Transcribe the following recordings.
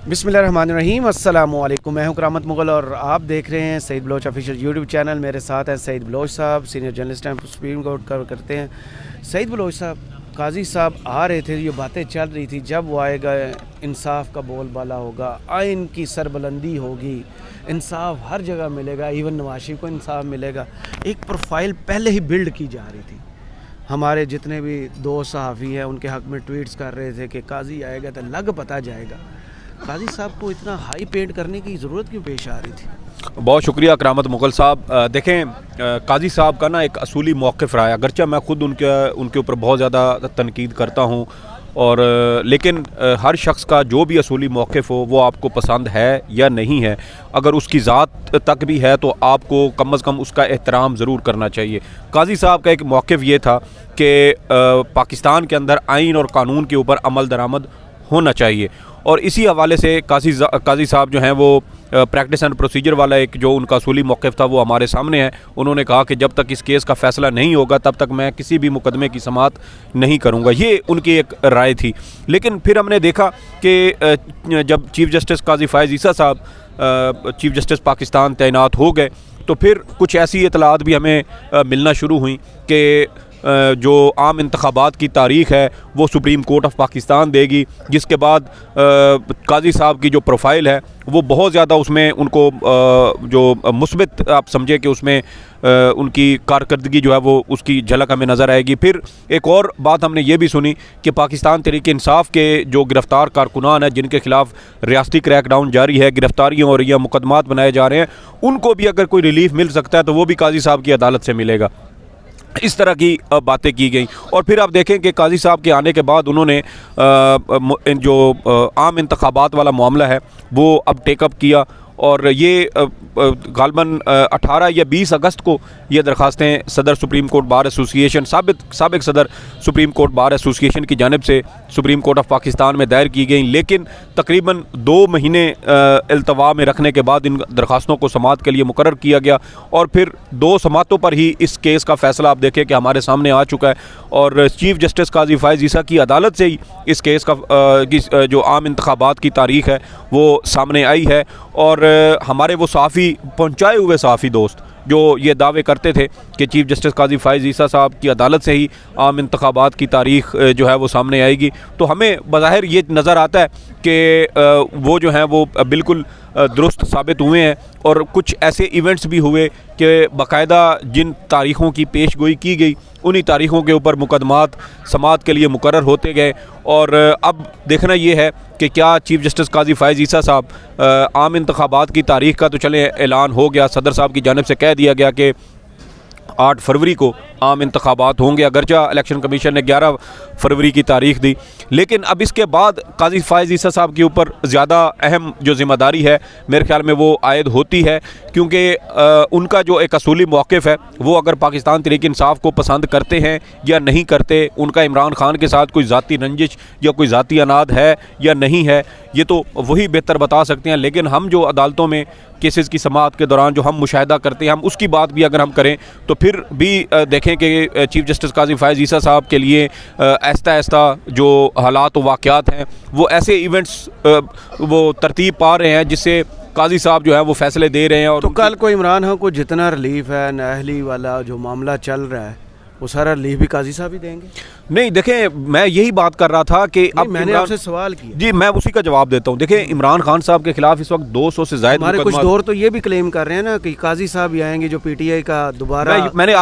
बिस्मिल्लाहिर्रहमानिर्रहीम, अस्सलामुअलैकुम। मैं हूं करामत मुग़ल और आप देख रहे हैं Saeed Baloch official YouTube channel. मेरे साथ हैं सईद बलोच साहब, सीनियर जर्नलिस्ट हैं, सुप्रीम कोर्ट कवर करते हैं। सईद बलोच साहब, काजी साहब आ रहे थे, ये बातें चल रही थी, जब वो आएगा इंसाफ का बोलबाला होगा, आइन की सरबुलंदी होगी, इंसाफ हर जगह मिलेगा, इवन नवाज शरीफ को इंसाफ मिलेगा। एक प्रोफाइल पहले ही बिल्ड की जा रही थी। हमारे जितने भी दोस्त सहाफ़ी हैं उनके हक़ में ट्वीट्स कर रहे थे कि काजी आएगा तो लग पता जाएगा। काजी साहब को इतना हाई पेंट करने की ज़रूरत क्यों पेश आ रही थी? बहुत शुक्रिया करामत मुग़ल साहब। देखें, काजी साहब का ना एक असूली मौक़िफ़ रहा है, अगरचे मैं ख़ुद उनके ऊपर बहुत ज़्यादा तनकीद करता हूँ, और लेकिन हर शख्स का जो भी असूली मौक़िफ़ हो वो आपको पसंद है या नहीं है, अगर उसकी ज़ात तक भी है तो आपको कम अज़ कम उसका एहतराम ज़रूर करना चाहिए। काजी साहब का एक मौक़िफ़ ये था कि पाकिस्तान के अंदर आइन और कानून के ऊपर अमल दरामद होना चाहिए, और इसी हवाले से काजी साहब जो हैं वो प्रैक्टिस एंड प्रोसीजर वाला एक जो उनका असूली मौक़िफ़ था वो हमारे सामने है। उन्होंने कहा कि जब तक इस केस का फ़ैसला नहीं होगा तब तक मैं किसी भी मुकदमे की समाअत नहीं करूँगा, ये उनकी एक राय थी। लेकिन फिर हमने देखा कि जब चीफ़ जस्टिस काजी फ़ाइज़ ईसा साहब चीफ़ जस्टिस पाकिस्तान तैनात हो गए तो फिर कुछ ऐसी इतलात भी हमें मिलना शुरू हुई कि जो आम इंतखाबात की तारीख़ है वो सुप्रीम कोर्ट ऑफ पाकिस्तान देगी, जिसके बाद काजी साहब की जो प्रोफाइल है वो बहुत ज़्यादा उसमें उनको जो मुस्बित आप समझे कि उसमें उनकी कारकर्दगी जो है वो उसकी झलक हमें नज़र आएगी। फिर एक और बात हमने ये भी सुनी कि पाकिस्तान तहरीक इंसाफ के जो गिरफ़्तार कारकुनान हैं जिनके ख़िलाफ़ रियासती क्रैकडाउन जारी है, गिरफ़्तारियाँ हो रही हैं, मुकदमात बनाए जा रहे हैं, उनको भी अगर कोई रिलीफ मिल सकता है तो वो भी काजी साहब की अदालत से मिलेगा। इस तरह की बातें की गई। और फिर आप देखें कि काजी साहब के आने के बाद उन्होंने जो आम इंतखाबात वाला मामला है वो अब टेकअप किया, और ये गालबन 18 या 20 अगस्त को ये दरखास्तें सदर सुप्रीम कोर्ट बार एसोसिएशन साबिक सदर सुप्रीम कोर्ट बार एसोसिएशन की जानिब से सुप्रीम कोर्ट ऑफ पाकिस्तान में दायर की गई। लेकिन तकरीबन 2 महीने इल्तवा में रखने के बाद इन दरखास्तों को समाअत के लिए मुकर्रर किया गया, और फिर 2 समाअतों पर ही इस केस का फ़ैसला आप देखें कि हमारे सामने आ चुका है, और चीफ़ जस्टिस काजी फ़ाइज़ ईसा की अदालत से ही इस केस का जो आम इंतखाबात की तारीख़ है वो सामने आई है। और हमारे वो सहाफ़ी, पहुँचाए हुए सहाफ़ी दोस्त जो ये दावे करते थे कि चीफ़ जस्टिस काजी फ़ाइज़ ईसा साहब की अदालत से ही आम इंतखाबात की तारीख़ जो है वो सामने आएगी, तो हमें बज़ाहिर ये नज़र आता है कि वो जो हैं वो बिल्कुल दुरुस्त साबित हुए हैं। और कुछ ऐसे इवेंट्स भी हुए कि बाकायदा जिन तारीख़ों की पेश गोई की गई उन्हीं तारीख़ों के ऊपर मुकदमात समाअत के लिए मुकर्रर होते गए। और अब देखना ये है कि क्या चीफ़ जस्टिस काजी फ़ाइज़ ईसा साहब आम इंतखाबात की तारीख़ का तो चले ऐलान हो गया, सदर साहब की जानिब से कह दिया गया कि 8 फरवरी को आम इंतखाबात होंगे, अगरचा इलेक्शन कमीशन ने 11 फरवरी की तारीख़ दी। लेकिन अब इसके बाद काजी फ़ाइज़ ईसा साहब के ऊपर ज़्यादा अहम जो ज़िम्मेदारी है मेरे ख़्याल में वो आयद होती है, क्योंकि उनका जो एक असूली मौक़िफ़ है वो अगर पाकिस्तान तहरीक इंसाफ को पसंद करते हैं या नहीं करते, उनका इमरान खान के साथ कोई ज़ाती रंजिश या कोई ज़ाती अनाद है या नहीं है, ये तो वही बेहतर बता सकते हैं। लेकिन हम जो अदालतों में केसेस की समाअत के दौरान जो हम मुशाहिदा करते हैं, हम उसकी बात भी अगर हम करें तो फिर भी देखें कि चीफ़ जस्टिस काजी फ़ाइज़ ईसा साहब के लिए आहिस्ता आहिस्ता जो हालात व वाक़यात हैं वो ऐसे इवेंट्स वो तरतीब पा रहे हैं जिससे काजी साहब जो है वो फ़ैसले दे रहे हैं। और तो कल को इमरान खान को जितना रिलीफ है, नाअहली वाला जो मामला चल रहा है वो सारा रिलीफ भी काजी साहब ही देंगे? नहीं, देखें, मैं यही बात कर रहा था कि अब मैंने आपसे सवाल किया जी, मैं उसी का जवाब देता हूँ। देखें, इमरान खान साहब के खिलाफ इस वक्त 200 से ज़ायद हमारे कुछ दौर तो ये भी क्लेम कर रहे हैं ना कि काजी साहब ही आएंगे जो पीटीआई का दोबारा। मैंने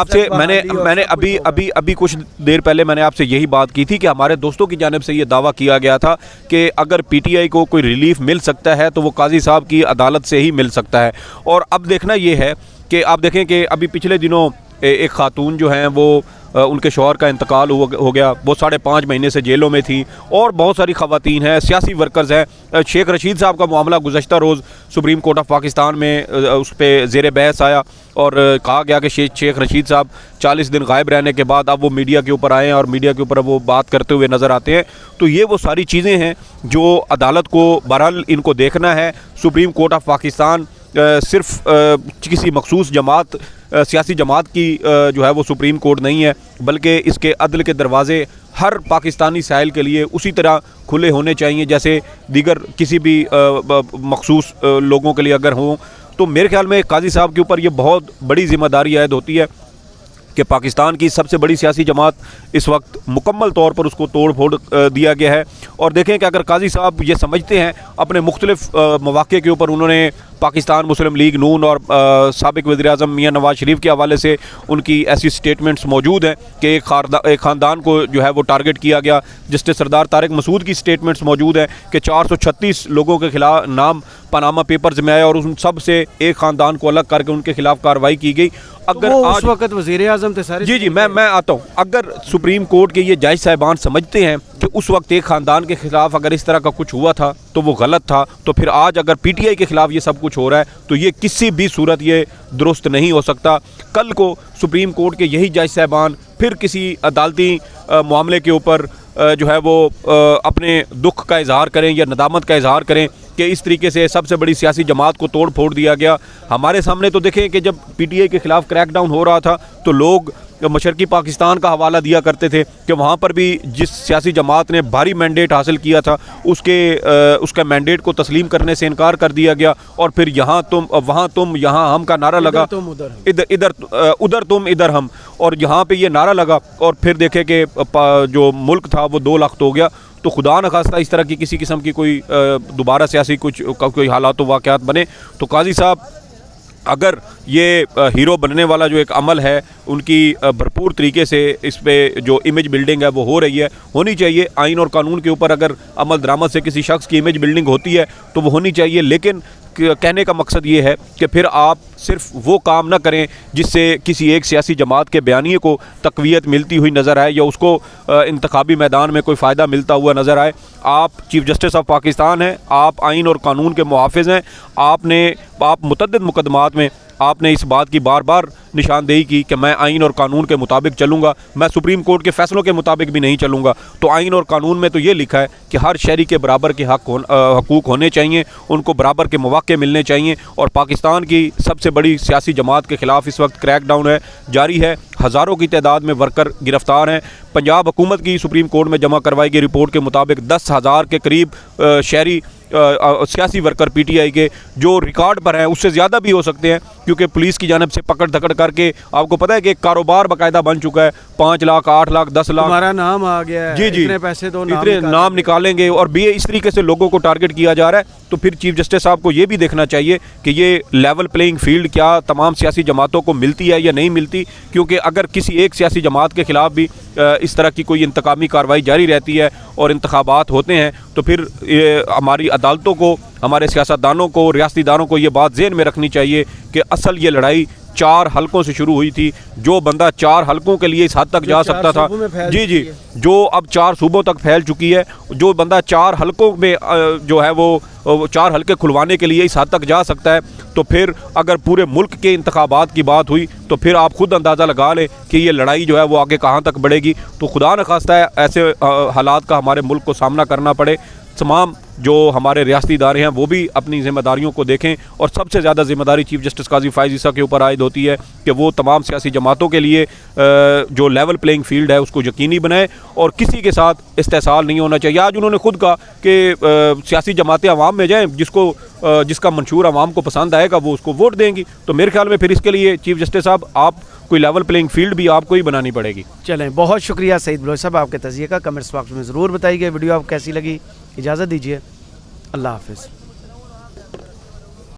अभी कुछ देर पहले मैंने आपसे यही बात की थी कि हमारे दोस्तों की जानिब से ये दावा किया गया था कि अगर पीटीआई को कोई रिलीफ मिल सकता है तो वो काजी साहब की अदालत से ही मिल सकता है। और अब देखना ये है कि आप देखें कि अभी पिछले दिनों एक खातून जो हैं वो उनके शौहर का इंतकाल हो गया, वो 5.5 महीने से जेलों में थी, और बहुत सारी ख़वातीन हैं, सियासी वर्कर्स हैं। शेख रशीद साहब का मामला गुज़श्ता रोज़ सुप्रीम कोर्ट ऑफ पाकिस्तान में उस पर ज़ेर बहस आया, और कहा गया कि शेख रशीद साहब 40 दिन गायब रहने के बाद अब वो मीडिया के ऊपर आए हैं और मीडिया के ऊपर वो बात करते हुए नज़र आते हैं। तो ये वो सारी चीज़ें हैं जो अदालत को बहरहाल इनको देखना है। सुप्रीम कोर्ट ऑफ पाकिस्तान सिर्फ किसी मखसूस जमात सियासी जमात की जो है वो सुप्रीम कोर्ट नहीं है, बल्कि इसके अदल के दरवाज़े हर पाकिस्तानी साहिल के लिए उसी तरह खुले होने चाहिए जैसे दीगर किसी भी मखसूस लोगों के लिए अगर हों। तो मेरे ख्याल में काजी साहब के ऊपर ये बहुत बड़ी ज़िम्मेदारी आयद होती है कि पाकिस्तान की सबसे बड़ी सियासी जमात इस वक्त मुकम्मल तौर पर उसको तोड़ फोड़ दिया गया है। और देखें कि अगर काजी साहब ये समझते हैं अपने मुख्तलिफ मौक़े के ऊपर, उन्होंने पाकिस्तान मुस्लिम लीग नून और साबिक़ वज़ीर-ए-आज़म मियां नवाज शरीफ के हवाले से उनकी ऐसी स्टेटमेंट्स मौजूद हैं कि एक ख़ानदान को जो है वो टारगेट किया गया। जस्टिस सरदार तारिक मसूद की स्टेटमेंट्स मौजूद हैं कि 436 लोगों के खिलाफ नाम पनामा पेपर्स में आया और उन सब से एक ख़ानदान को अलग करके उनके खिलाफ कार्रवाई की गई। अगर तो आज वक्त वज़ीर-ए-आज़म थे सारे। जी मैं आता हूँ, अगर सुप्रीम कोर्ट के ये जज साहिबान समझते हैं कि उस वक्त एक ख़ानदान के ख़िलाफ़ अगर इस तरह का कुछ हुआ था तो वो गलत था, तो फिर आज अगर PTI के ख़िलाफ़ ये सब कुछ हो रहा है तो ये किसी भी सूरत ये दुरुस्त नहीं हो सकता। कल को सुप्रीम कोर्ट के यही जज साहिबान फिर किसी अदालती मामले के ऊपर जो है वो अपने दुख का इजहार करें या नदामत का इजहार करें कि इस तरीके से सबसे बड़ी सियासी जमात को तोड़ फोड़ दिया गया। हमारे सामने तो देखें कि जब PTI के ख़िलाफ़ क्रैकडाउन हो रहा था तो लोग मशरक़ी पाकिस्तान का हवाला दिया करते थे कि वहाँ पर भी जिस सियासी जमात ने भारी मैंडेट हासिल किया था उसका मैंडेट को तस्लीम करने से इनकार कर दिया गया। और फिर यहाँ तुम वहाँ तुम यहाँ हम का नारा लगा, उधर तुम इधर हम, और यहाँ पे ये नारा लगा और फिर देखे कि जो मुल्क था वो 2 लाख हो गया। तो खुदा न खास्ता इस तरह की किसी किस्म की कोई दोबारा सियासी कोई हालात वाक़यात बने तो काजी साहब अगर ये हीरो बनने वाला जो एक अमल है उनकी भरपूर तरीके से इस पे जो इमेज बिल्डिंग है वो हो रही है, होनी चाहिए। आइन और कानून के ऊपर अगर अमल दरामद से किसी शख्स की इमेज बिल्डिंग होती है तो वो होनी चाहिए, लेकिन कहने का मकसद ये है कि फिर आप सिर्फ वो काम ना करें जिससे किसी एक सियासी जमात के बयानिए को तक़वियत मिलती हुई नज़र आए या उसको इंतखाबी मैदान में कोई फ़ायदा मिलता हुआ नज़र आए। आप चीफ़ जस्टिस ऑफ पाकिस्तान हैं, आप आइन और कानून के मुहाफ़िज़ हैं, आप मुतअद्दिद मुकदमात में आपने इस बात की बार बार निशानदेही की कि मैं आइन और कानून के मुताबिक चलूँगा, मैं सुप्रीम कोर्ट के फ़ैसलों के मुताबिक भी नहीं चलूँगा। तो आइन और कानून में तो ये लिखा है कि हर शहरी के बराबर के हकूक़ होने चाहिए, उनको बराबर के मौक़े मिलने चाहिए। और पाकिस्तान की सबसे बड़ी सियासी जमात के ख़िलाफ़ इस वक्त क्रैकडाउन है जारी है, हज़ारों की तादाद में वर्कर गिरफ़्तार हैं। पंजाब हुकूमत की सुप्रीम कोर्ट में जमा करवाई गई रिपोर्ट के मुताबिक 10,000 के करीब शहरी सियासी वर्कर PTI के जो रिकॉर्ड पर हैं उससे ज़्यादा भी हो सकते हैं, क्योंकि पुलिस की जानब से पकड़ धकड़ करके आपको पता है कि एक कारोबार बाकायदा बन चुका है। 5 लाख 8 लाख 10 लाख हमारा नाम आ गया है, जी इतने पैसे तो इतने नाम निकालेंगे और भी इस तरीके से लोगों को टारगेट किया जा रहा है। तो फिर चीफ जस्टिस साहब को ये भी देखना चाहिए कि ये लेवल प्लेइंग फील्ड क्या तमाम सियासी जमातों को मिलती है या नहीं मिलती, क्योंकि अगर किसी एक सियासी जमात के ख़िलाफ़ भी इस तरह की कोई इंतकामी कार्रवाई जारी रहती है और इंतखाबात होते हैं तो फिर हमारी अदालतों को, हमारे सियासतदानों को, रियासतीदारों को ये बात ज़हन में रखनी चाहिए कि असल ये लड़ाई 4 हलकों से शुरू हुई थी। जो बंदा 4 हलकों के लिए इस हद तक जा सकता था, जी जो अब 4 सूबों तक फैल चुकी है, जो बंदा 4 हलकों में जो है वो 4 हलके खुलवाने के लिए इस हद तक जा सकता है, तो फिर अगर पूरे मुल्क के इंतखाबात की बात हुई तो फिर आप खुद अंदाज़ा लगा लें कि ये लड़ाई जो है वो आगे कहाँ तक बढ़ेगी। तो खुदा न खास्ता है ऐसे हालात का हमारे मुल्क को सामना करना पड़े। तमाम जो हमारे रियासती इदारे हैं वो भी अपनी ज़िम्मेदारियों को देखें और सबसे ज़्यादा ज़िम्मेदारी चीफ जस्टिस काजी फ़ाइज़ ईसा के ऊपर आयद होती है कि वो तमाम सियासी जमातों के लिए जो लेवल प्लेइंग फील्ड है उसको यकीनी बनाए और किसी के साथ इस्तेसाल नहीं होना चाहिए। आज उन्होंने खुद कहा कि सियासी जमातें अवाम में जाएँ, जिसका मंशूर अवाम को पसंद आएगा वो उसको वोट देंगी। तो मेरे ख्याल में फिर इसके लिए चीफ जस्टिस साहब आप कोई लेवल प्लेइंग फील्ड भी आपको ही बनानी पड़ेगी। चलें, बहुत शुक्रिया सईद बलोच साहब आपके तज़किया का। कमेंट्स बॉक्स में ज़रूर बताइए वीडियो आपको कैसी लगी। इजाज़त दीजिए, अल्लाह हाफ़िज़।